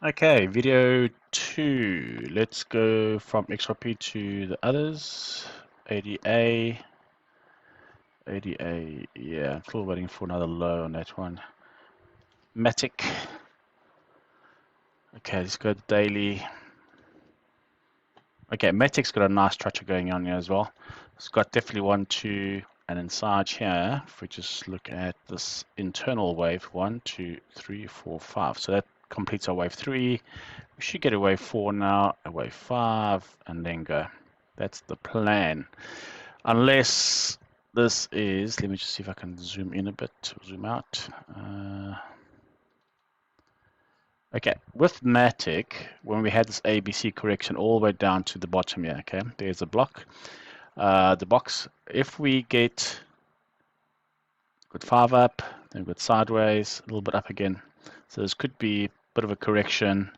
Okay, video 2. Let's go from XRP to the others. ADA. ADA, yeah, I'm still waiting for another low on that one. Matic. Okay, let's go daily. Okay, Matic's got a nice structure going on here as well. It's got definitely 1, 2, and inside here, if we just look at this internal wave, 1, 2, 3, 4, 5. So that completes our wave 3. We should get a wave 4 now, a wave 5, and then go. That's the plan. Unless this is, let me just see if I can zoom in a bit, zoom out. Okay, with Matic, when we had this ABC correction all the way down to the bottom here, okay, there's a block. The box, if we get good 5 up, then good sideways, a little bit up again. So this could be a bit of a correction.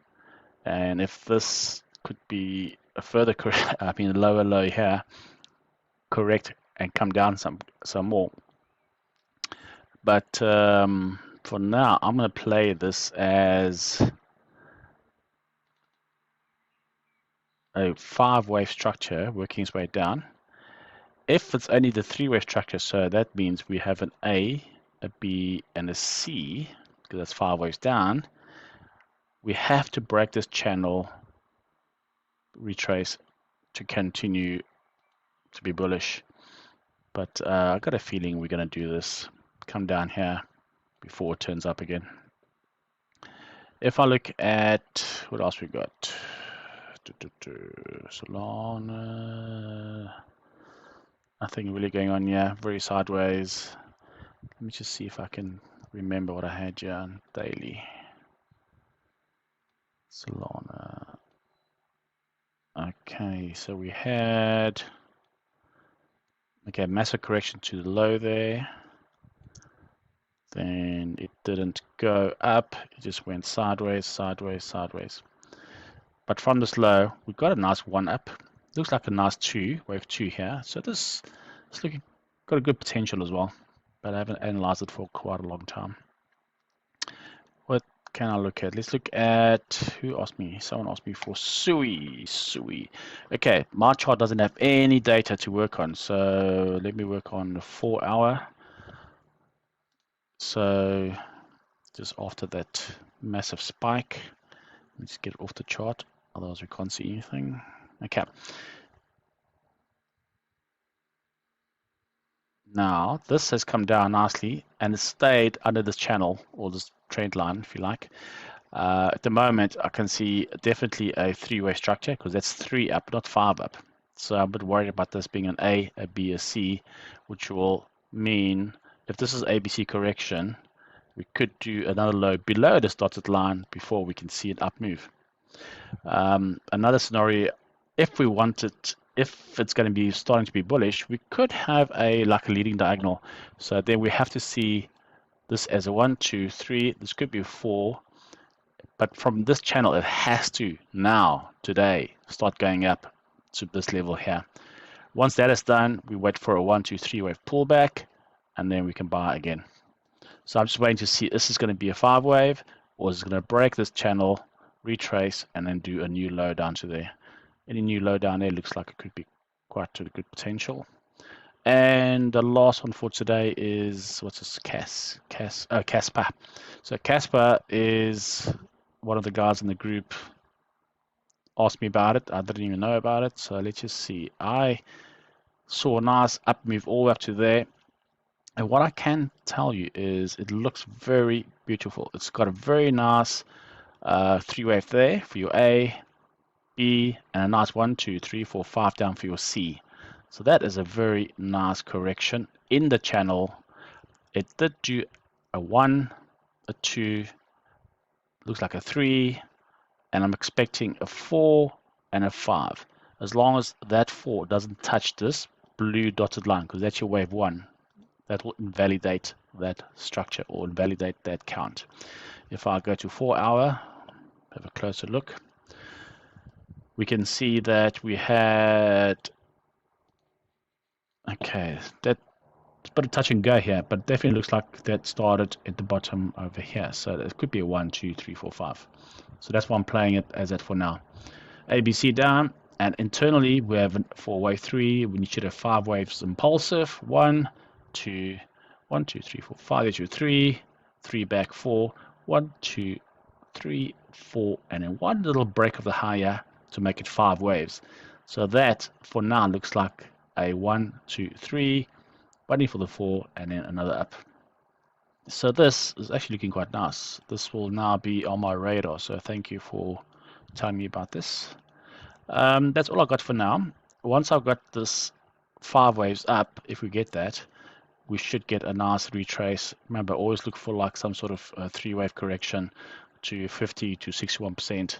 And if this could be a further, lower low here, correct and come down some more. But for now, I'm going to play this as a 5-wave structure working its way down. If it's only the 3-wave structure, so that means we have an A, a B, and a C, because that's 5 waves down. We have to break this channel, retrace to continue to be bullish. But I got a feeling we're going to do this, come down here before it turns up again. If I look at what else we got, Solana, nothing really going on here, very sideways. Let me just see if I can remember what I had here on daily. Solana. Okay, so we had, okay, massive correction to the low there. Then it didn't go up, it just went sideways, sideways, sideways. But from this low, we got a nice 1 up. Looks like a nice 2, wave 2 here. So this is looking, got a good potential as well. But I haven't analyzed it for quite a long time. What can I look at? Let's look at, who asked me? Someone asked me for SUI. Okay, my chart doesn't have any data to work on. So let me work on the 4-hour. So just after that massive spike, let's get it off the chart, otherwise we can't see anything. Okay. Now this has come down nicely and it stayed under this channel or this trend line, if you like. At the moment, I can see definitely a 3-way structure because that's 3 up, not 5 up. So I'm a bit worried about this being an A, a B, a C, which will mean if this is ABC correction, we could do another low below this dotted line before we can see an up move. Another scenario, if we wanted, if it's going to be starting to be bullish, we could have like a leading diagonal. So then we have to see this as a 1, 2, 3. This could be a 4. But from this channel, it has to now, today, start going up to this level here. Once that is done, we wait for a 1, 2, 3 wave pullback, and then we can buy again. So I'm just waiting to see, this is going to be a 5 wave, or is it going to break this channel, retrace, and then do a new low down to there. Any new low down there looks like it could be quite a good potential. And the last one for today is, what's this, Kaspa. So Kaspa is one of the guys in the group asked me about it. I didn't even know about it. So let's just see. I saw a nice up move all the way up to there. And what I can tell you is it looks very beautiful. It's got a very nice 3-wave there for your A, B, and a nice 1, 2, 3, 4, 5 down for your C. So that is a very nice correction in the channel. It did do a 1, a 2, looks like a 3, and I'm expecting a 4 and a 5. As long as that 4 doesn't touch this blue dotted line, because that's your wave 1, that will invalidate that structure or invalidate that count. If I go to 4-hour, have a closer look, we can see that we had, okay, that bit of touch and go here, but definitely looks like that started at the bottom over here. So it could be a 1, 2, 3, 4, 5. So that's why I'm playing it as that for now. ABC down, and internally we have for wave 3, we should have 5 waves impulsive. 1, 2, 1, 2, 3, 4, 5. There's your 3, 3 back, 4, 1, 2, 3, 4, and then one little break of the higher to make it 5 waves. So that for now looks like a 1, 2, 3, waiting for the 4, and then another up. So this is actually looking quite nice. This will now be on my radar, so thank you for telling me about this. That's all I got for now. Once I've got this 5 waves up, if we get that, we should get a nice retrace. Remember, always look for like some sort of 3-wave correction to 50 to 61%,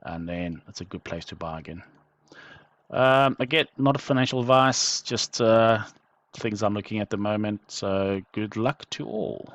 and then it's a good place to buy again. Again, not a financial advice, just things I'm looking at the moment. So good luck to all.